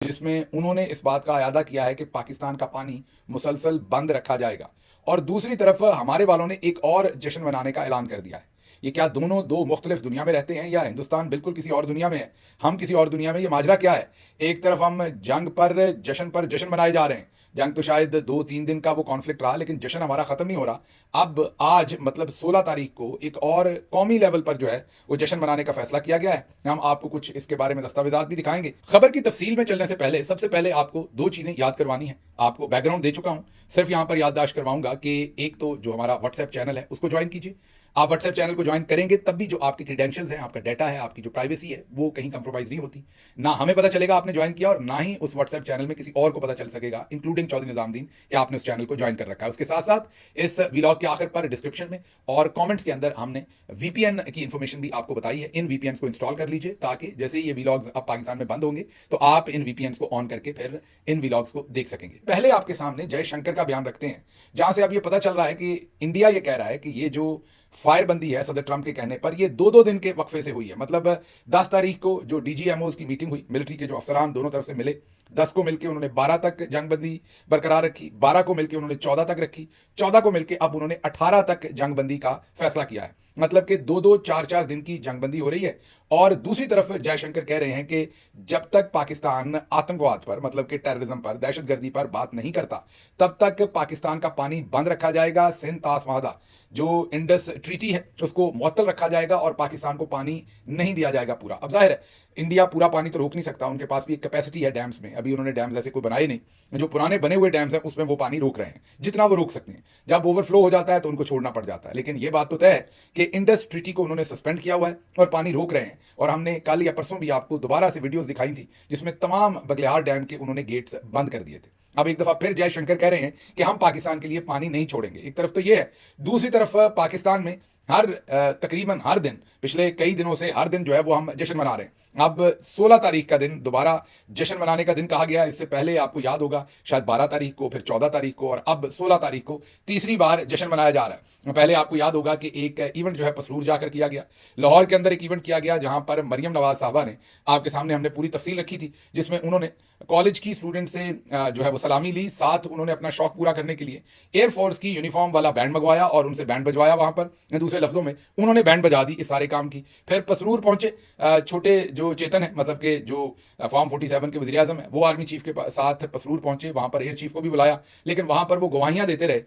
जिसमें उन्होंने इस बात का अयादा किया है कि पाकिस्तान का पानी मुसलसल बंद रखा जाएगा। और दूसरी तरफ हमारे वालों ने एक और जश्न मनाने का ऐलान कर दिया है। ये क्या दोनों दो मुख्तलिफ दुनिया में रहते हैं या हिंदुस्तान बिल्कुल किसी और दुनिया में है, हम किसी और दुनिया में? ये माजरा क्या है? एक तरफ हम जंग पर जश्न मनाए जा रहे हैं। जंग तो शायद 2-3 दिन का वो कॉन्फ्लिक्ट रहा, लेकिन जश्न हमारा खत्म नहीं हो रहा। अब आज मतलब 16 तारीख को एक और कौमी लेवल पर जो है वो जश्न मनाने का फैसला किया गया है। हम आपको कुछ इसके बारे में दस्तावेजात भी दिखाएंगे। खबर की तफसील में चलने से पहले सबसे पहले आपको दो चीजें याद करवानी है। आपको बैकग्राउंड दे चुका हूं, सिर्फ यहां पर याददाश्त करवाऊंगा कि एक तो जो हमारा व्हाट्सएप चैनल है उसको ज्वाइन कीजिए। आप व्हाट्सएप चैनल को ज्वाइन करेंगे तब भी जो आपके क्रीडेंशियल्स हैं, आपका डाटा है, आपकी जो प्राइवेसी है, वो कहीं कंप्रोमाइज नहीं होती। ना हमें पता चलेगा आपने ज्वाइन किया और ना ही उस व्हाट्सएप चैनल में किसी और को पता चल सकेगा, इंक्लूडिंग चौधरी निजामुद्दीन, कि आपने उस चैनल को ज्वाइन कर रखा है। उसके साथ साथ इस व्लॉग के आखिर पर डिस्क्रिप्शन में और कमेंट्स के अंदर हमने वीपीएन की इंफॉर्मेशन भी आपको बताई है। इन वीपीएन को इंस्टॉल कर लीजिए ताकि जैसे ही ये व्लॉग्स अब पाकिस्तान में बंद होंगे तो आप इन वीपीएन को ऑन करके फिर इन व्लॉग्स को देख सकेंगे। पहले आपके सामने जयशंकर का बयान रखते हैं, जहां से अब ये पता चल रहा है कि इंडिया ये कह रहा है कि ये जो फायरबंदी है सदर ट्रंप के कहने पर, ये 2-2 दिन के वक्फे से हुई है। मतलब 10 तारीख को जो डीजीएमओ की मीटिंग हुई, मिलिट्री के जो अफसरान दोनों तरफ से मिले, 10 को मिलकर उन्होंने 12 तक जंगबंदी बरकरार रखी, 12 को मिलकर उन्होंने 14 तक रखी, 14 को मिलकर अब उन्होंने 18 तक जंगबंदी का फैसला किया है। मतलब कि 2-2, 4-4 दिन की जंगबंदी हो रही है। और दूसरी तरफ जयशंकर कह रहे हैं कि जब तक पाकिस्तान आतंकवाद पर, मतलब कि टेररिज्म पर, दहशतगर्दी पर बात नहीं करता, तब तक पाकिस्तान का पानी बंद रखा जाएगा। सिंध तास माहदा जो इंडस ट्रीटी है उसको मुअत्तल रखा जाएगा और पाकिस्तान को पानी नहीं दिया जाएगा पूरा। अब जाहिर है इंडिया पूरा पानी तो रोक नहीं सकता, उनके पास भी एक कैपेसिटी है डैम्स में। अभी उन्होंने डैम्स ऐसे कोई बनाए नहीं, जो पुराने बने हुए डैम्स हैं उसमें वो पानी रोक रहे हैं जितना वो रोक सकते हैं। जब ओवरफ्लो हो जाता है तो उनको छोड़ना पड़ जाता है। लेकिन ये बात तो तय है कि इंडस ट्रीटी को उन्होंने सस्पेंड किया हुआ है और पानी रोक रहे हैं। और हमने कल या परसों भी आपको दोबारा से वीडियोस दिखाई थी जिसमें तमाम बगलिहार डैम के उन्होंने गेट्स बंद कर दिए थे। अब एक दफा फिर जयशंकर कह रहे हैं कि हम पाकिस्तान के लिए पानी नहीं छोड़ेंगे। एक तरफ तो ये है, दूसरी तरफ पाकिस्तान में तकरीबन हर दिन, पिछले कई दिनों से हर दिन जो है वो हम जश्न मना रहे हैं। अब 16 तारीख का दिन दोबारा जश्न मनाने का दिन कहा गया। इससे पहले आपको याद होगा शायद 12 तारीख को, फिर 14 तारीख को और अब 16 तारीख को तीसरी बार जश्न मनाया जा रहा है। पहले आपको याद होगा कि एक इवेंट जो है पसरूर जाकर किया गया, लाहौर के अंदर एक इवेंट किया गया जहां पर मरियम नवाज साहबा ने, आपके सामने हमने पूरी तफसील रखी थी, जिसमें उन्होंने कॉलेज की स्टूडेंट से जो है वो सलामी ली, साथ उन्होंने अपना शौक पूरा करने के लिए एयरफोर्स की यूनिफॉर्म वाला बैंड मंगवाया और उनसे बैंड बजवाया। वहां पर दूसरे लफ्जों में उन्होंने बैंड बजा दी इस सारे काम की। फिर पसरूर पहुंचे, छोटे जो चेतन है, मतलब के जो फॉर्म 47 के वज़ीर आज़म है, वो आर्मी चीफ के साथ पसरूर पहुंचे। वहां पर एयर चीफ को भी बुलाया, लेकिन वहां पर वो गवाहियां देते रहे,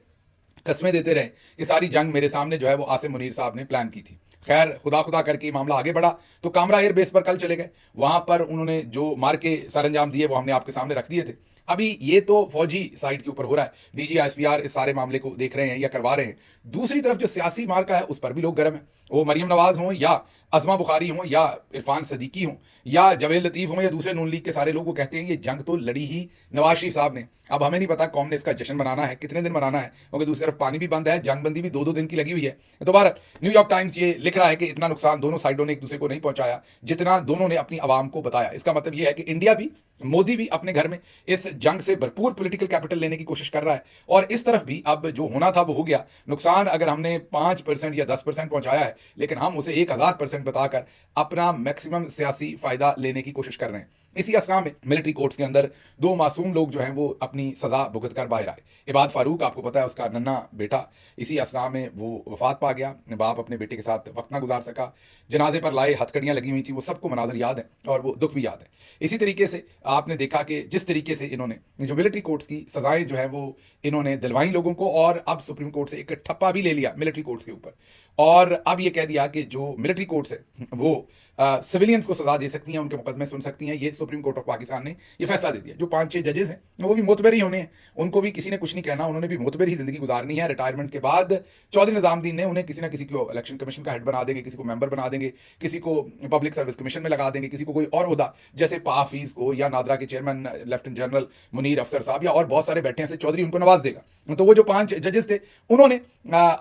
कस्में देते रहे कि सारी जंग मेरे सामने जो है वो आसिम मुनीर साहब ने प्लान की थी। खैर खुदा खुदा करके मामला आगे बढ़ा तो कामरा एयरबेस पर कल चले गए। वहां पर उन्होंने जो मार के सरंजाम दिए वो हमने आपके सामने रख दिए थे। अभी ये तो फौजी साइड के ऊपर हो रहा है, डीजी एसपीआर इस सारे मामले को देख रहे हैं या करवा रहे हैं। दूसरी तरफ जो सियासी मार्का है उस पर भी लोग गर्म है। वो मरियम नवाज हों या अजमा बुखारी हों या इरफान सदीकी हों या जवेद लतीफ हों या दूसरे नून लीग के सारे लोग, वो कहते हैं ये जंग तो लड़ी ही नवाज शरीफ साहब ने। अब हमें नहीं पता कौन ने इसका जश्न मनाना है, कितने दिन मनाना है, क्योंकि दूसरी तरफ पानी भी बंद है, जंगबंदी भी 2-2 दिन की लगी हुई है। दोबारा न्यूयॉर्क टाइम्स ये लिख रहा है कि इतना नुकसान दोनों साइडों ने एक दूसरे को नहीं पहुंचाया जितना दोनों ने अपनी आवाम को बताया। इसका मतलब यह है कि इंडिया भी, मोदी भी अपने घर में इस जंग से भरपूर पॉलिटिकल कैपिटल लेने की कोशिश कर रहा है और इस तरफ भी अब जो होना था वो हो गया। नुकसान अगर हमने 5% या 10% पहुंचाया है, लेकिन हम उसे 1000% बताकर अपना मैक्सिमम सियासी फायदा लेने की कोशिश कर रहे हैं। इसी असना में मिलिट्री कोर्ट्स के अंदर 2 मासूम लोग जो हैं वो अपनी सजा भुगत कर बाहर आए। इबाद फारूक, आपको पता है उसका नन्ना बेटा, इसी असना में वो वफात पा गया। बाप अपने बेटे के साथ वक्त ना गुजार सका, जनाजे पर लाए हथकड़ियां लगी हुई थी, वो सबको मनाजर याद है और वो दुख भी याद है। इसी तरीके से आपने देखा कि जिस तरीके से इन्होंने जो मिलिट्री कोर्ट्स की सजाएं जो है वो इन्होंने दिलवाई लोगों को, और अब सुप्रीम कोर्ट से एक ठप्पा भी ले लिया मिलिट्री कोर्ट्स के ऊपर। और अब ये कह दिया कि जो मिलिट्री कोर्ट्स है वो सिविलियंस को सजा दे सकती हैं, उनके मुकदमे सुन सकती हैं। ये सुप्रीम कोर्ट ऑफ पाकिस्तान ने ये फैसला दे दिया। जो 5-6 जजेस हैं वो भी मोतबर ही होने हैं, उनको भी किसी ने कुछ नहीं कहना, उन्होंने भी मोतबर ही जिंदगी गुजारनी है। रिटायरमेंट के बाद चौधरी निजामुद्दीन ने उन्हें किसी ना किसी को इलेक्शन कमीशन का हेड बना देंगे, किसी को मेंबर बना देंगे, किसी को पब्लिक सर्विस कमीशन में लगा देंगे, किसी को कोई और ओहदा, जैसे पाफीज को या नादरा के चेयरमैन लेफ्टिनेंट जनरल मुनीर अफसर साहब या और बहुत सारे बैठे हैं से चौधरी उनको नवाज देगा। तो वो जो 5 जजेस थे उन्होंने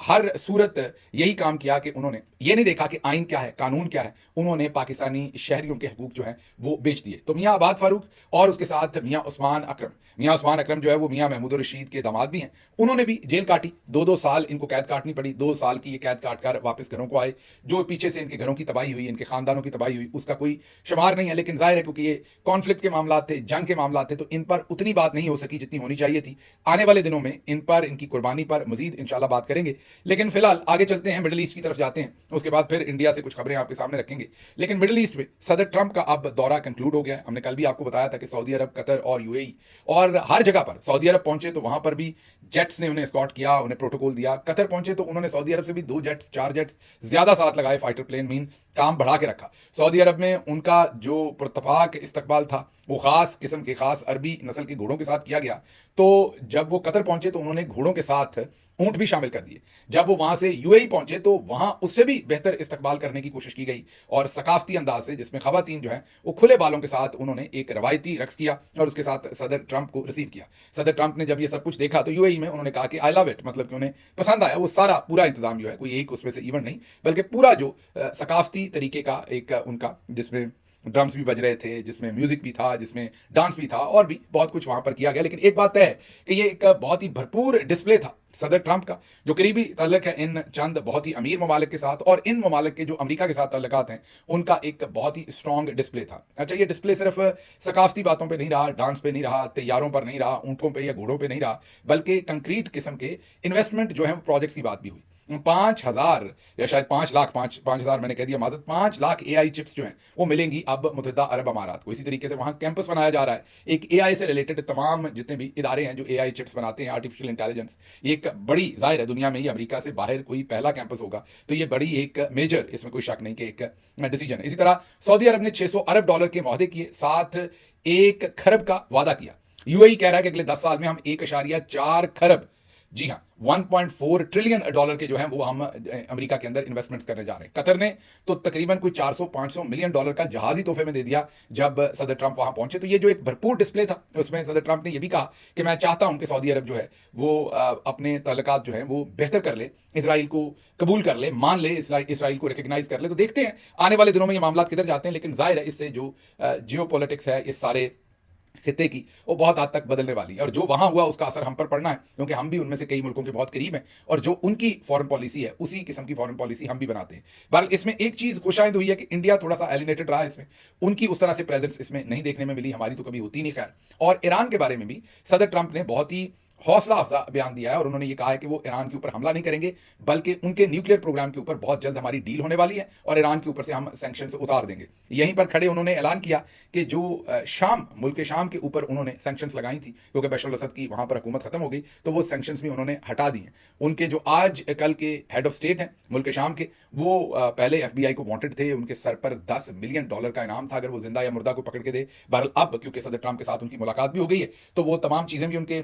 हर सूरत यही काम किया कि उन्होंने ये नहीं देखा कि आइन क्या है, कानून क्या है, उन्होंने पाकिस्तानी शहरियों के हकूक जो है वो बेच दिए। तो मियां आबाद फारूक और उसके साथ मियां उस्मान अकरम जो है वो मियां महमूद रशीद के दामाद भी हैं, उन्होंने भी जेल काटी। 2-2 साल इनको कैद काटनी पड़ी। 2 साल की ये कैद काट कर वापस घरों को आए। जो पीछे से इनके घरों की तबाही हुई, इनके खानदानों की तबाही हुई, उसका कोई शुमार नहीं है, लेकिन जाहिर है क्योंकि ये कॉन्फ्लिक्ट के मामला थे, जंग के मामला थे, तो इन पर उतनी बात नहीं हो सकी जितनी होनी चाहिए थी। आने वाले दिनों में इन पर, इनकी कुर्बानी पर मजीद इंशाल्लाह बात करेंगे। लेकिन फिलहाल आगे चलते हैं, मिडिल ईस्ट की तरफ जाते हैं, उसके बाद फिर इंडिया से कुछ खबरें आपके सामने रखेंगे। लेकिन मिडिल ईस्ट में सदर ट्रंप का अब दौरा कंक्लूड हो गया है। हमने कल भी आपको बताया था कि सऊदी अरब, कतर और यूएई, और हर जगह पर सऊदी अरब पहुंचे तो वहां पर भी जेट्स ने उन्हें एस्कॉर्ट किया, उन्हें प्रोटोकॉल दिया। कतर पहुंचे तो उन्होंने सऊदी अरब से भी 2 जेट्स, 4 जेट्स ज्यादा साथ लगाए, फाइटर प्लेन, मीन काम बढ़ा के रखा। सऊदी अरब में उनका जो पुरतफाक इस्तकबाल था वो खास किस्म के, खास अरबी नस्ल के घोड़ों के साथ किया गया। तो जब वो कतर पहुंचे तो उन्होंने घोड़ों के साथ ऊंट भी शामिल कर दिए। जब वो वहां से यूएई पहुंचे तो वहां उससे भी बेहतर इस्तकबाल करने की कोशिश की गई, और सकाफती अंदाज से, जिसमें खवातीन जो है वो खुले बालों के साथ उन्होंने एक रवायती रक्स किया और उसके साथ सदर ट्रंप को रिसीव किया। सदर ट्रंप ने जब ये सब कुछ देखा तो यूएई में उन्होंने कहा कि आई लव इट, मतलब कि उन्हें पसंद आया। वो सारा पूरा इंतजाम जो है, कोई एक उसमें से इवेंट नहीं, बल्कि पूरा जो सकाफती तरीके का एक उनका, जिसमें ड्रम्स भी बज रहे थे, जिसमें म्यूजिक भी था, जिसमें डांस भी था, और भी बहुत कुछ वहां पर किया गया। लेकिन एक बात तय है कि ये एक बहुत ही भरपूर डिस्प्ले था सदर ट्रंप का, जो करीबी ताल्लुक है इन चंद बहुत ही अमीर ममालिक के साथ, और इन ममालिक के जो अमेरिका के साथ ताल्लुकात हैं उनका एक बहुत ही स्ट्रॉन्ग डिस्प्ले था। अच्छा, ये डिस्प्ले सिर्फ सकाफती बातों पे नहीं रहा, डांस पे नहीं रहा, तैयारों पर नहीं रहा, ऊंटों पे या घोड़ों पे नहीं रहा, बल्कि कंक्रीट किस्म के इन्वेस्टमेंट जो है प्रोजेक्ट्स की बात भी हुई। 5,000 या शायद 5 लाख, 5,000 मैंने कह दिया माजरत, 5 लाख एआई चिप्स जो हैं वो मिलेंगी अब मुत्तहिदा अरब अमारात को। इसी तरीके से वहां कैंपस बनाया जा रहा है, एक एआई से रिलेटेड तमाम जितने भी इदारे हैं जो एआई चिप्स बनाते हैं, आर्टिफिशियल इंटेलिजेंस, एक बड़ी, जाहिर है दुनिया में ही अमेरिका से बाहर कोई पहला कैंपस होगा, तो ये बड़ी एक मेजर, इसमें कोई शक नहीं कि एक डिसीजन है। इसी तरह सऊदी अरब ने $600 अरब के मुआहदे किए, साथ 1 खरब का वादा किया। यूएई कह रहा है कि अगले 10 साल में हम 1.4 खरब, जी हां, $1.4 ट्रिलियन के जो है वो हम अमेरिका के अंदर इन्वेस्टमेंट्स करने जा रहे हैं। कतर ने तो तकरीबन कोई $400-500 मिलियन का जहाज ही तोहफे में दे दिया जब सदर ट्रंप वहां पहुंचे। तो ये जो एक भरपूर डिस्प्ले था, उसमें सदर ट्रंप ने यह भी कहा कि मैं चाहता हूं कि सऊदी अरब जो है वो अपने ताल्लुकात जो है वो बेहतर कर ले, इसराइल को कबूल कर ले, मान ले, इसराइल को रिकग्नाइज कर ले। तो देखते हैं आने वाले दिनों में ये मामला किधर जाते हैं। लेकिन जाहिर है इससे जो जियोपॉलिटिक्स है इस सारे खिते की, वो बहुत हद तक बदलने वाली है, और जो वहां हुआ उसका असर हम पर पड़ना है, क्योंकि हम भी उनमें से कई मुल्कों के बहुत करीब हैं, और जो उनकी फॉरेन पॉलिसी है उसी किस्म की फॉरेन पॉलिसी हम भी बनाते हैं। बहरहाल इसमें एक चीज खुशाइंद हुई है कि इंडिया थोड़ा सा एलिनेटेड रहा है इसमें, उनकी उस तरह से प्रेजेंस इसमें नहीं देखने में मिली, हमारी तो कभी होती नहीं खैर। और ईरान के बारे में भी सदर ट्रंप ने बहुत ही हौसला अफजा बयान दिया है, और उन्होंने ये कहा है कि वो ईरान के ऊपर हमला नहीं करेंगे, बल्कि उनके न्यूक्लियर प्रोग्राम के ऊपर बहुत जल्द हमारी डील होने वाली है, और ईरान के ऊपर से हम सैंक्शंस उतार देंगे। यहीं पर खड़े उन्होंने ऐलान किया कि जो मुल्क शाम के ऊपर उन्होंने सैंक्शंस लगाई थी, क्योंकि बशर अल असद की वहां पर हुकूमत खत्म हो गई, तो वो सैंक्शंस भी उन्होंने हटा दी हैं। उनके जो आज कल के हेड ऑफ स्टेट हैं मुल्क शाम के, वो पहले FBI को वांटेड थे, उनके सर पर $10 मिलियन का इनाम था अगर वो जिंदा या मुर्दा को पकड़ के दे। बहरहाल अब क्योंकि सदर ट्रंप के साथ उनकी मुलाकात भी हो गई है, तो वो तमाम चीजें भी, उनके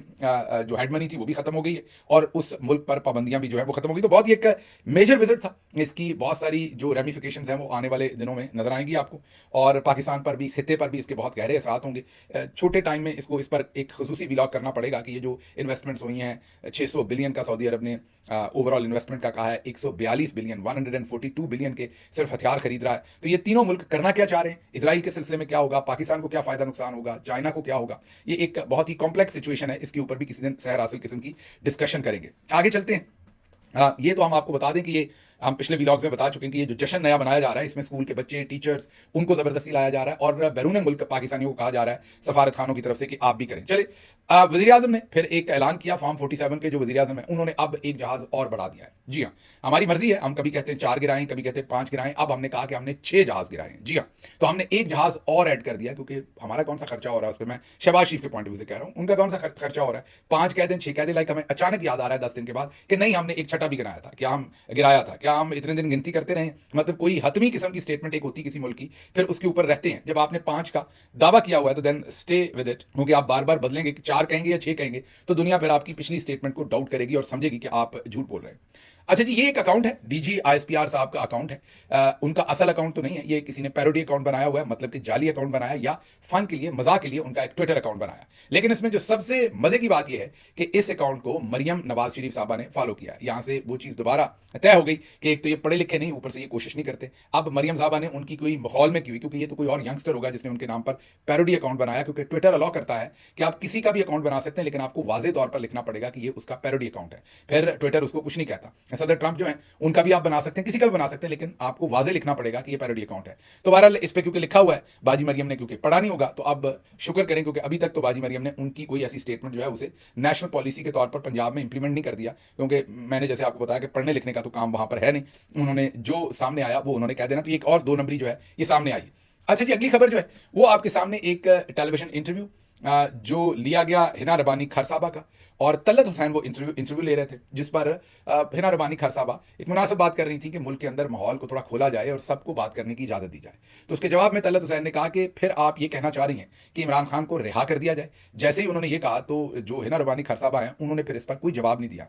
जो हेड मनी थी वो भी खत्म हो गई है, और उस मुल्क पर पाबंदियां भी जो है वो खत्म हो गई। तो बहुत ही एक मेजर विजिट था, इसकी बहुत सारी जो रेमिफिकेशंस हैं वो आने वाले दिनों में नजर आएंगी आपको, और पाकिस्तान पर भी, खिते पर भी इसके बहुत गहरे असरात होंगे। छोटे टाइम में इस पर एक खसूसी व्लॉग करना पड़ेगा कि ये जो इन्वेस्टमेंट्स हुई हैं, 600 बिलियन का सऊदी अरब ने ओवरऑल इन्वेस्टमेंट का कहा है, 142 बिलियन, 142 बिलियन के सिर्फ हथियार खरीद रहा है। तो ये तीनों मुल्क करना क्या चाह रहे हैं, इसराइल के सिलसिले में क्या होगा, पाकिस्तान को क्या फायदा नुकसान होगा, चाइना को क्या होगा, ये एक बहुत ही कॉम्प्लेक्स सिचुएशन है। इसके ऊपर भी किसी दिन सहर हासिल किस्म की डिस्कशन करेंगे। आगे चलते हैं। ये तो हम आपको बता दें कि ये हम पिछले व्लॉग्स में बता चुके हैं कि ये जो जश्न नया बनाया जा रहा है, इसमें स्कूल के बच्चे, टीचर्स, उनको जबरदस्ती लाया जा रहा है, और बैरून मुल्क पाकिस्तानियों को कहा जा रहा है सफारत खानों की तरफ से कि आप भी करें। चले, वजीर आजम ने फिर एक ऐलान किया, फॉर्म 47 के जो वजीर आजम है उन्होंने अब एक जहाज और बढ़ा दिया है। जी हाँ, हमारी मर्जी है, हम कभी कहते हैं 4 गिराएं, कभी कहते हैं 5 गिराएं, अब हमने कहा कि हमने 6 जहाज गिराए हैं। जी हाँ, तो हमने एक जहाज और ऐड कर दिया, क्योंकि हमारा कौन सा खर्चा हो रहा है उस पर, मैं शहबाज शरीफ के पॉइंट ऑफ व्यू से कह रहा हूं, उनका कौन सा खर्चा हो रहा है, 5 कह दें, 6 कह दें, लाइक हमें अचानक याद आ रहा है 10 दिन के बाद कि नहीं, हमने एक छठा भी गिराया था, क्या हम इतने दिन गिनती करते रहे, मतलब कोई हतमी किस्म की स्टेटमेंट एक होती किसी मुल्क की, फिर उसके ऊपर रहते हैं। जब आपने 5 का दावा किया हुआ है तो देन स्टे विद इट, क्योंकि आप बार बार बदलेंगे कि 4 कहेंगे या 6 कहेंगे तो दुनिया फिर आपकी पिछली स्टेटमेंट को डाउट करेगी और समझेगी कि आप झूठ बोल रहे हैं। अच्छा जी, ये एक अकाउंट है, डीजी आईएसपीआर साहब का अकाउंट है। उनका असल अकाउंट तो नहीं है, ये किसी ने पैरोडी अकाउंट बनाया हुआ है, मतलब कि जाली अकाउंट बनाया या फन के लिए, मजाक के लिए उनका एक ट्विटर अकाउंट बनाया। लेकिन इसमें जो सबसे मजे की बात यह है कि इस अकाउंट को मरियम नवाज शरीफ साहबा ने फॉलो किया। यहां से वो चीज दोबारा तय हो गई कि एक तो ये पढ़े लिखे नहीं, ऊपर से ये कोशिश नहीं करते। अब मरियम साहबा ने उनकी कोई माहौल में की हुई, क्योंकि ये तो कोई और यंगस्टर होगा जिसने उनके नाम पर पैरोडी अकाउंट बनाया, क्योंकि ट्विटर अलाउ करता है कि आप किसी का भी अकाउंट बना सकते हैं, लेकिन आपको वाजे तौर पर लिखना पड़ेगा कि ये उसका पैरोडी अकाउंट है। फिर ट्विटर उसको कुछ नहीं कहता। सदर ट्रंप जो है उनका भी आप बना सकते हैं, किसी का भी बना सकते हैं, लेकिन आपको वाजे लिखना पड़ेगा कि ये पैरोडी अकाउंट है। तो बहरहाल इस पे क्योंकि लिखा हुआ है, बाजी मरियम ने क्योंकि पढ़ा नहीं होगा, तो अब शुक्र करें, क्योंकि अभी तक तो बाजी मरियम ने उनकी कोई ऐसी स्टेटमेंट जो है उसे नेशनल पॉलिसी के तौर पर पंजाब में इंप्लीमेंट नहीं कर दिया, क्योंकि मैंने जैसे आपको बताया कि पढ़ने लिखने का तो काम वहां पर है नहीं। उन्होंने जो सामने आया वो उन्होंने कह देना, तो एक और 2 नंबरी जो है ये सामने आई। अच्छा जी, अगली खबर जो है वो आपके सामने एक टेलीविजन इंटरव्यू जो लिया गया हिना रबानी खर साहबा का, और तलत हुसैन वो इंटरव्यू ले रहे थे, जिस पर हिना रबानी खर साहबा एक मुनासिब बात कर रही थी कि मुल्क के अंदर माहौल को थोड़ा खोला जाए और सबको बात करने की इजाजत दी जाए। तो उसके जवाब में तलत हुसैन ने कहा कि फिर आप ये कहना चाह रही हैं कि इमरान खान को रिहा कर दिया जाए। जैसे ही उन्होंने ये कहा तो जो हिना रबानी खर साहबा हैं उन्होंने फिर इस पर कोई जवाब नहीं दिया।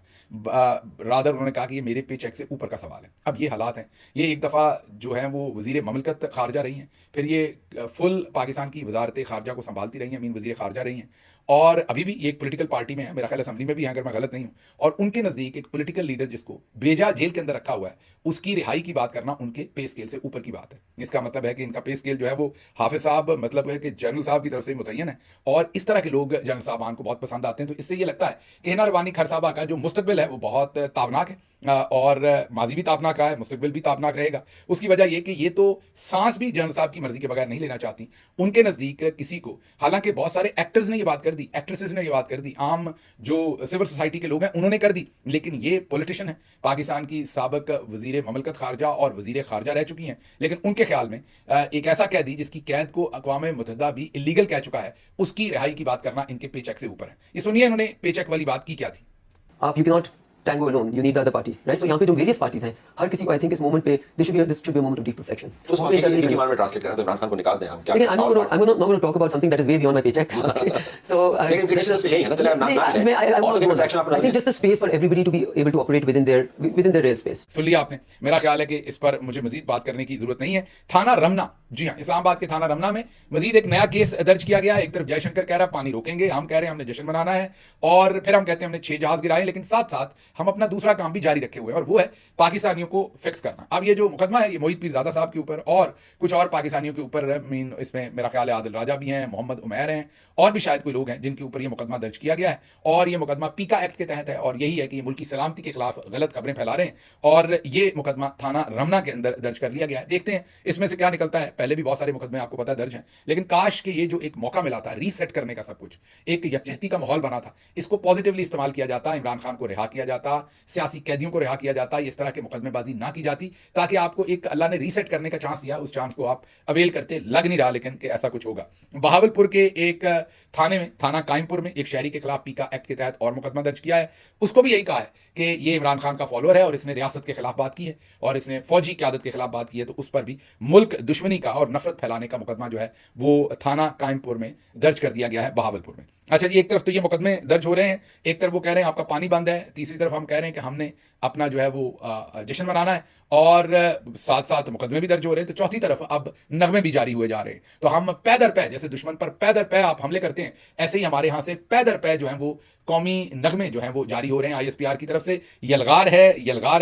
रादर उन्होंने कहा कि ये मेरे पे चेक से ऊपर का सवाल है। अब ये हालात हैं, ये एक दफ़ा जो है वो वजीर ममलकत खारजा रही हैं, फिर ये फुल पाकिस्तान की वजारत खारजा को संभालती रही हैं, मीन वजीर खारजा रही हैं, और अभी भी एक पॉलिटिकल पार्टी में है, मेरा ख्याल असेंबली में भी है अगर मैं गलत नहीं हूं। और उनके नजदीक एक पॉलिटिकल लीडर जिसको बेजा जेल के अंदर रखा हुआ है, उसकी रिहाई की बात करना उनके पे स्केल से ऊपर की बात है। इसका मतलब है कि इनका पे स्केल जो है वो हाफिज साहब, मतलब है कि जनरल साहब की तरफ से मुतय्यन है, और इस तरह के लोग जनरल साहबान को बहुत पसंद आते हैं। तो इससे ये लगता है कि हिना रबानी खर साहबा का जो मुस्तकबिल है वो बहुत ताबनाक है, और माजी भी ताबनाक रहा है, मुस्तकबिल भी ताबनाक रहेगा। उसकी वजह यह कि ये तो सांस भी जनरल साहब की मर्जी के बगैर नहीं लेना चाहती। उनके नजदीक किसी को, हालांकि बहुत सारे एक्टर्स ने ये बात कर दी, एक्ट्रेसेस ने ये बात कर दी, आम जो सिविल सोसाइटी के लोग हैं उन्होंने कर दी, लेकिन ये पॉलिटिशियन है, पाकिस्तान की साबिक वजीर ममलकत खारजा और वजीर खारजा रह चुकी हैं, लेकिन उनके ख्याल में एक ऐसा कैदी जिसकी कैद को अक़वाम मुत्तहिदा भी इलीगल कह चुका है, उसकी रिहाई की बात करना इनके पेचेक से ऊपर है। ये सुनिए इन्होंने पेचेक वाली बात की क्या थी। आप you can not tango alone, you need the other party, right? So यहाँ पे जो various parties हैं, हर किसी को I think इस moment पे this should be a moment of deep reflection. तो उसको एक बार में ट्रांसलेट करें तो इमरान खान को निकाल दें हम क्या? Again, I'm not going to talk about something that is way beyond my paycheck. So लेकिन implications तो यही है ना, चले हम नाम ना लें। I think just the space for everybody to be able to operate within their real space. सुन लिया आपने, मेरा ख्याल है कि इस पर मुझे मजीद बात करने की जरूरत नहीं है। थाना रमना, जी हाँ, इस्लामाबाद के थाना रमना में मजीद एक नया केस दर्ज किया गया है। एक तरफ जयशंकर कह रहा है पानी रोकेंगे, हम कह रहे हैं हमने जश्न मनाना है, और फिर हम कहते हैं हमने 6 जहाज गिराए, लेकिन साथ साथ हम अपना दूसरा काम भी जारी रखे हुए हैं, और वो है पाकिस्तानियों को फिक्स करना। अब ये जो मुकदमा है ये मोहित पीरजादा साहब के ऊपर और कुछ और पाकिस्तानियों के ऊपर, मीन इसमें मेरा ख्याल है आदिल राजा भी हैं, मोहम्मद उमैर हैं, और भी शायद कोई लोग हैं जिनके ऊपर ये मुकदमा दर्ज किया गया है, और ये मुकदमा पीका एक्ट के तहत है, और यही है कि मुल्क की सलामती के खिलाफ गलत खबरें फैला रहे हैं, और ये मुकदमा थाना रमना के अंदर दर्ज कर लिया गया है। देखते हैं इसमें से क्या निकलता है। पहले भी बहुत सारे मुकदमे आपको पता दर्ज हैं, लेकिन काश के ये जो एक मौका मिला था रीसेट करने का, सब कुछ एक यकजहती का माहौल बना था, इसको पॉजिटिवली इस्तेमाल किया जाता, इमरान खान को रिहा किया जाता, सियासी कैदियों को रिहा किया जाता, इस तरह के मुकदमेबाजी ना की जाती, ताकि आपको एक अल्लाह ने रीसेट करने का चांस दिया, उस चांस को आप अवेल करते। लग नहीं रहा लेकिन कि ऐसा कुछ होगा। बहावलपुर के एक थाने में, थाना कायमपुर में, एक शहरी के खिलाफ पीका एक्ट के तहत और मुकदमा दर्ज किया है। उसको भी यही कहा है कि ये इमरान खान का फॉलोअर है और इसने रियासत के खिलाफ बात की है और इसने फौजी क्यादत के खिलाफ बात की है, तो उस पर भी मुल्क दुश्मनी का और नफरत फैलाने का मुकदमा जो है वो थाना कायमपुर में दर्ज कर दिया गया है बहावलपुर में। अच्छा जी, एक तरफ तो ये मुकदमे दर्ज हो रहे हैं, एक तरफ वो कह रहे हैं आपका पानी बंद है, तीसरी तरफ हम कह रहे हैं कि हमने अपना जो है वो जश्न मनाना है, और साथ साथ मुकदमे भी दर्ज हो रहे हैं, तो चौथी तरफ अब नगमे भी जारी हुए जा रहे हैं। तो हम पै दर पै, जैसे दुश्मन पर पै दर पै आप हमले करते हैं, ऐसे ही हमारे यहाँ से पै दर पै जो है वो कौमी नगमे जो हैं वो जारी हो रहे हैं आईएसपीआर की तरफ से। यलगार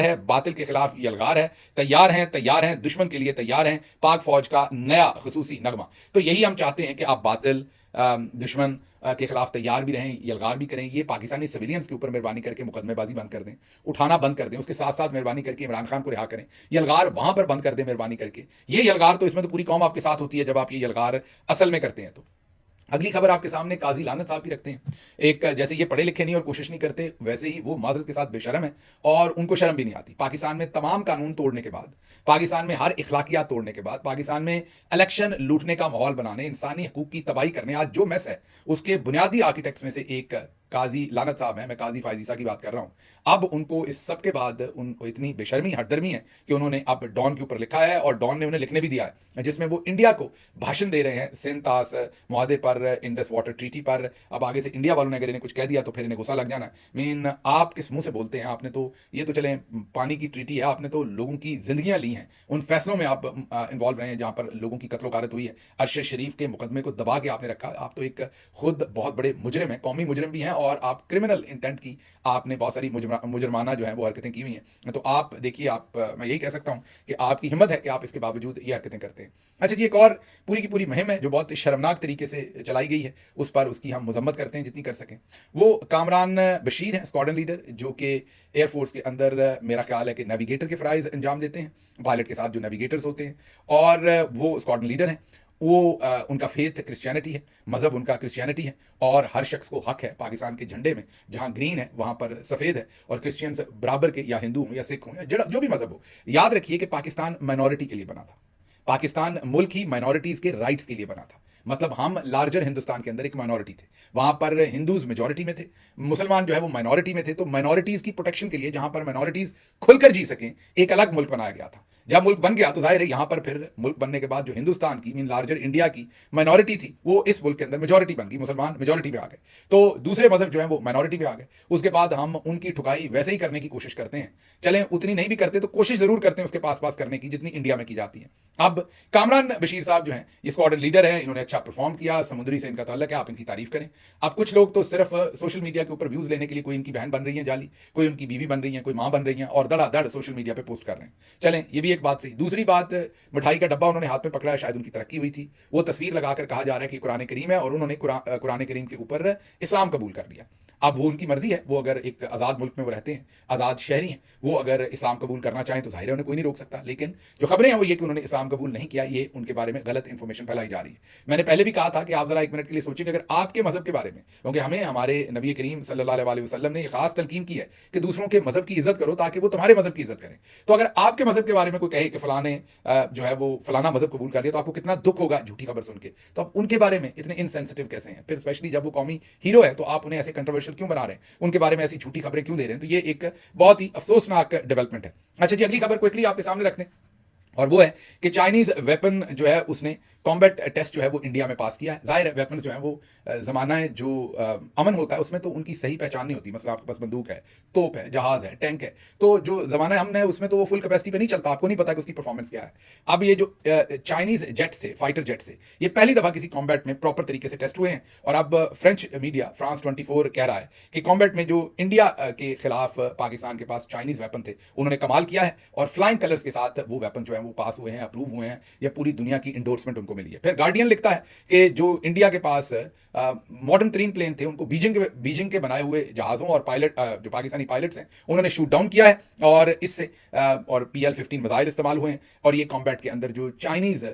है, बातिल के खिलाफ यलगार है, तैयार हैं, दुश्मन के लिए तैयार हैं, पाक फौज का नया खसूसी नगमा। तो यही हम चाहते हैं कि आप बातिल दुश्मन के खिलाफ तैयार भी रहें, यलगार भी करें। ये पाकिस्तानी सिविलियंस के ऊपर मेहरबानी करके मुकदमेबाजी बंद कर दें, उठाना बंद कर दें, उसके साथ साथ मेहरबानी करके इमरान खान को रिहा करें, यलगार वहां पर बंद कर दें मेहरबानी करके। ये यलगार तो इसमें तो पूरी कौम आपके साथ होती है जब आप ये यलगार असल में करते हैं। तो अगली खबर आपके सामने काजी लानत साहब की रखते हैं। एक जैसे ये पढ़े लिखे नहीं और कोशिश नहीं करते, वैसे ही वो माजरत के साथ बेशरम है और उनको शर्म भी नहीं आती। पाकिस्तान में तमाम कानून तोड़ने के बाद, पाकिस्तान में हर इखलाकियात तोड़ने के बाद, पाकिस्तान में इलेक्शन लूटने का माहौल बनाने, इंसानी हकूक की तबाही करने, आज जो मैस है उसके बुनियादी आर्किटेक्ट्स में से एक काजी लानत साहब हैं, मैं काजी फायजीसा की बात कर रहा हूं, अब उनको इस सब के बाद उनको इतनी बेशर्मी हटदर्मी है कि उन्होंने अब डॉन के ऊपर लिखा है और डॉन ने उन्हें लिखने भी दिया है, जिसमें वो इंडिया को भाषण दे रहे हैं सिंतास मुआहदे पर, इंडस वाटर ट्रीटी पर। अब आगे से इंडिया वालों ने अगर इन्हें कुछ कह दिया तो फिर इन्हें गुस्सा लग जाना। मीन आप किस मुंह से बोलते हैं? आपने तो ये तो चले पानी की ट्रीटी है, आपने तो लोगों की जिंदगियां ली हैं, उन फैसलों में आप इन्वॉल्व रहे हैं जहां पर लोगों की कत्लो गारत हुई है, अरशद शरीफ के मुकदमे को दबा के आपने रखा। आप तो एक खुद बहुत बड़े मुजरिम हैं, कौमी मुजरिम भी हैं, और आप क्रिमिनल इंटेंट की आपने बहुत सारी मुजरमाना जो है वो हरकतें की हुई हैं। तो आप देखिए, आप मैं यही कह सकता हूं कि आपकी हिम्मत है कि आप इसके बावजूद ये हरकतें करते हैं। अच्छा जी, एक और पूरी की पूरी मुहिम है जो बहुत शर्मनाक तरीके से चलाई गई है, उस पर उसकी हम मजम्मत करते हैं जितनी कर सकें। वो कामरान बशीर हैं, स्क्वाड्रन लीडर, जो कि एयरफोर्स के अंदर मेरा ख्याल है कि नेविगेटर के फ़राइज़ अंजाम देते हैं, पायलट के साथ जो नेविगेटर्स होते हैं, और वो स्क्वाड्रन लीडर हैं। वो उनका फेथ क्रिश्चियनिटी है, मजहब उनका क्रिश्चियनिटी है, और हर शख्स को हक है पाकिस्तान के झंडे में जहां ग्रीन है वहां पर सफेद है, और क्रिश्चियंस बराबर के, या हिंदू हो या सिख हो या जो भी मजहब हो। याद रखिए कि पाकिस्तान माइनॉरिटी के लिए बना था, पाकिस्तान मुल्क ही माइनॉरिटीज के राइट्स के लिए बना था। मतलब हम लार्जर हिंदुस्तान के अंदर एक माइनॉरिटी थे, वहां पर हिंदूज मेजॉरिटी में थे, मुसलमान जो है वो माइनॉरिटी में थे। तो माइनॉरिटीज की प्रोटेक्शन के लिए, जहां पर माइनॉरिटीज खुलकर जी सकें, एक अलग मुल्क बनाया गया था। जब मुल्क बन गया तो जाहिर है यहां पर फिर मुल्क बनने के बाद जो हिंदुस्तान की, मीन लार्जर इंडिया की माइनॉरिटी थी, वो इस मुल्क के अंदर मेजॉरिटी बन गई, मुसलमान मेजॉरिटी पे आ गए, तो दूसरे मजहब जो है वो माइनॉरिटी पे आ गए। उसके बाद हम उनकी ठुकाई वैसे ही करने की कोशिश करते हैं, चलें उतनी नहीं भी करते तो कोशिश जरूर करते हैं उसके पास पास करने की जितनी इंडिया में की जाती है। अब कामरान बशीर साहब जो हैं ये स्क्वाड्रन लीडर हैं, इन्होंने अच्छा परफॉर्म किया, समुद्री से इनका ताल्लुक है, आप इनकी तारीफ करें। अब कुछ लोग तो सिर्फ सोशल मीडिया के ऊपर व्यूज लेने के लिए, कोई इनकी बहन बन रही है जाली, कोई उनकी बीवी बन रही है, कोई मां बन रही है, और धड़ाधड़ सोशल मीडिया पे पोस्ट कर रहे हैं। चलें, ये भी एक बात सही। दूसरी बात, मिठाई का डब्बा उन्होंने हाथ में पकड़ा है, शायद उनकी तरक्की हुई थी, वो तस्वीर लगाकर कहा जा रहा है कि कुरान करीम है, और उन्होंने कुरान करीम के ऊपर इस्लाम कबूल कर लिया। अब वो उनकी मर्जी है, वो अगर एक आज़ाद मुल्क में वो रहते हैं, आज़ाद शहरी हैं, वो अगर इस्लाम कबूल करना चाहें तो जाहिर है उन्हें कोई नहीं रोक सकता। लेकिन जो खबरें हैं वो ये कि उन्होंने इस्लाम कबूल नहीं किया, ये उनके बारे में गलत इंफॉर्मेशन फैलाई जा रही है। मैंने पहले भी कहा था कि आप जरा एक मिनट के लिए सोचिए, अगर आपके मजहब के बारे में, क्योंकि हमें हमारे नबी करीम सल्लल्लाहु अलैहि वसल्लम ने खास तलकीन की है कि दूसरों के मजहब की इज्जत करो ताकि वो तुम्हारे मजहब की इज्जत करें। तो अगर आपके मजहब के बारे में कोई कहे कि फलाने जो है वो फलाना मजहब कबूल कर लिया, तो आपको कितना दुख होगा झूठी खबर सुन के। तो आप उनके बारे में इतने इनसेंसिटिव कैसे हैं? फिर स्पेशली जब वो कौमी हीरो है तो आप उन्हें ऐसे कंट्रोवर्शियल क्यों बना रहे हैं, उनके बारे में ऐसी झूठी खबरें क्यों दे रहे हैं? तो ये एक बहुत ही अफसोसनाक डेवलपमेंट है। अच्छा जी, अगली खबर क्विकली आपके सामने रखते हैं, और वो है कि चाइनीज वेपन जो है उसने कॉम्बैट टेस्ट जो है वो इंडिया में पास किया है। जाहिर है वेपन जो है वो जमाना है जो अमन होता है उसमें तो उनकी सही पहचान नहीं होती। मतलब आपके पास बंदूक है, तोप है, जहाज है, टैंक है, तो जो जमाना हमने है उसमें तो वो फुल कैपेसिटी पे नहीं चलता, आपको नहीं पता कि उसकी परफॉर्मेंस क्या है। अब ये जो चाइनीज जेट्स थे, फाइटर जेट्स थे, ये पहली दफा किसी कॉम्बैट में प्रॉपर तरीके से टेस्ट हुए हैं। और अब फ्रेंच मीडिया, फ्रांस 24 कह रहा है कि कॉम्बैट में जो इंडिया के खिलाफ पाकिस्तान के पास चाइनीज वेपन थे उन्होंने कमाल किया है, और फ्लाइंग कलर्स के साथ वो वेपन जो है वो पास हुए हैं, अप्रूव हुए हैं, या पूरी दुनिया की इंडोर्समेंट उनको मिली है। फिर गार्डियन लिखता है कि जो इंडिया के पास मॉडर्न 3 प्लेन थे उनको बीजिंग के बनाए हुए जहाजों और पायलट जो पाकिस्तानी पायलट्स हैं उन्होंने शूट डाउन किया है, और इससे और PL-15 मिसाइल इस्तेमाल हुए हैं। और ये कॉम्बैट के अंदर जो चाइनीज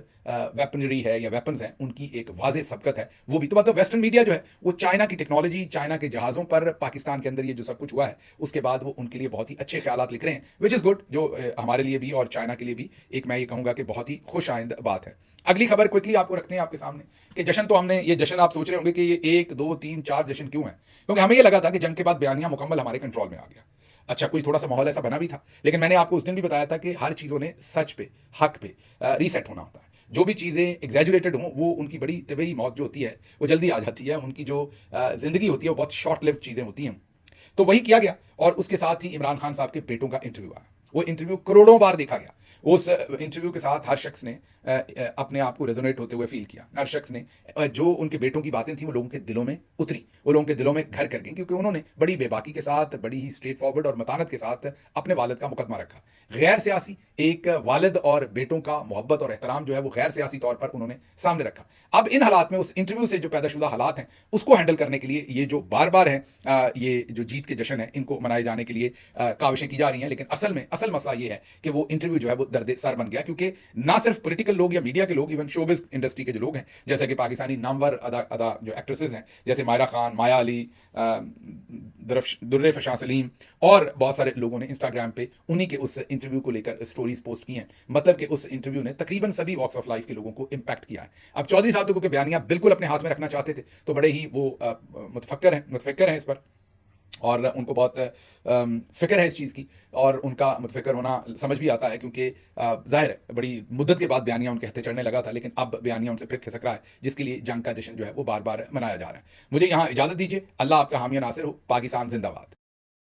वेपनरी है या वेपन्स हैं उनकी एक वाज़ेह सबकत है। वो भी तो मतलब वेस्टर्न मीडिया जो है वो चाइना की टेक्नोलॉजी, चाइना के जहाज़ों पर पाकिस्तान के अंदर ये जो सब कुछ हुआ है उसके बाद वो उनके लिए बहुत ही अच्छे ख्यालात लिख रहे हैं, विच इज़ गुड, जो हमारे लिए भी और चाइना के लिए भी एक मैं ये कहूँगा कि बहुत ही खुश आइंद बात है। अगली खबर क्विकली आपको रखते हैं आपके सामने कि जश्न, तो हमने ये जश्न, आप सोच रहे होंगे कि ये 1 2 3 4 जश्न क्यों है, क्योंकि हमें ये लगा था कि जंग के बाद बयानिया मुकम्मल हमारे कंट्रोल में आ गया। अच्छा, कोई थोड़ा सा माहौल ऐसा बना भी था, लेकिन मैंने आपको उस दिन भी बताया था कि हर चीज़ों ने सच पे, हक पे रीसेट होना होता है। जो भी चीज़ें एग्जैजुरेटेड हों वो उनकी बड़ी तबीयी मौत जो होती है वो जल्दी आ जाती है, उनकी जो जिंदगी होती है वो बहुत शॉर्ट लिव्ड चीज़ें होती हैं। तो वही किया गया, और उसके साथ ही इमरान खान साहब के बेटों का इंटरव्यू आया। वो इंटरव्यू करोड़ों बार देखा गया। उस इंटरव्यू के साथ हर शख्स ने अपने आप को रेजोनेट होते हुए फील किया। हर शख्स ने जो उनके बेटों की बातें थी वो लोगों के दिलों में उतरी, वो लोगों के दिलों में घर कर गई, क्योंकि उन्होंने बड़ी बेबाकी के साथ, बड़ी ही स्ट्रेट फॉरवर्ड और मतानत के साथ अपने वालिद का मुकदमा रखा। गैर सियासी एक वालिद और बेटों का मोहब्बत और एहतराम जो है वो गैर सियासी तौर पर उन्होंने सामने रखा। अब इन हालात में उस इंटरव्यू से जो पैदाशुदा हालात हैं उसको हैंडल करने के लिए ये जो बार बार है ये जो जीत के जश्न है इनको मनाए जाने के लिए काविशें की जा रही हैं, लेकिन असल मसला ये है कि वो इंटरव्यू जो है वो दर्द सर बन गया, क्योंकि ना सिर्फ पॉलिटिकल लोग या मीडिया के लोग, इवन शोबिज इंडस्ट्री के जो लोग हैं, जैसे कि पाकिस्तानी नामवर अदा जो एक्ट्रेसेस हैं, जैसे मायरा खान, माया अली, दुर्रे फशां सलीम और बहुत सारे लोगों ने इंस्टाग्राम पे उन्हीं के उस इंटरव्यू को लेकर स्टोरीज पोस्ट की हैं। मतलब कि उस इंटरव्यू ने तकरीबन सभी वॉक्स ऑफ लाइफ के लोगों को इंपैक्ट किया है। अब चौधरी साहब तो क्योंकि बयानियां बिल्कुल अपने हाथ में रखना चाहते थे, तो बड़े ही वो मुतफक्कर हैं इस पर, और उनको बहुत फिक्र है इस चीज़ की, और उनका मुतफिक्र होना समझ भी आता है, क्योंकि जाहिर है बड़ी मुद्दत के बाद बयानिया उनके हत्थे चढ़ने लगा था, लेकिन अब बयानिया उनसे फिर खिसक रहा है, जिसके लिए जंग का जश्न जो है वो बार बार मनाया जा रहा है। मुझे यहाँ इजाज़त दीजिए। अल्लाह आपका हामी नासिर हो। पाकिस्तान जिंदाबाद।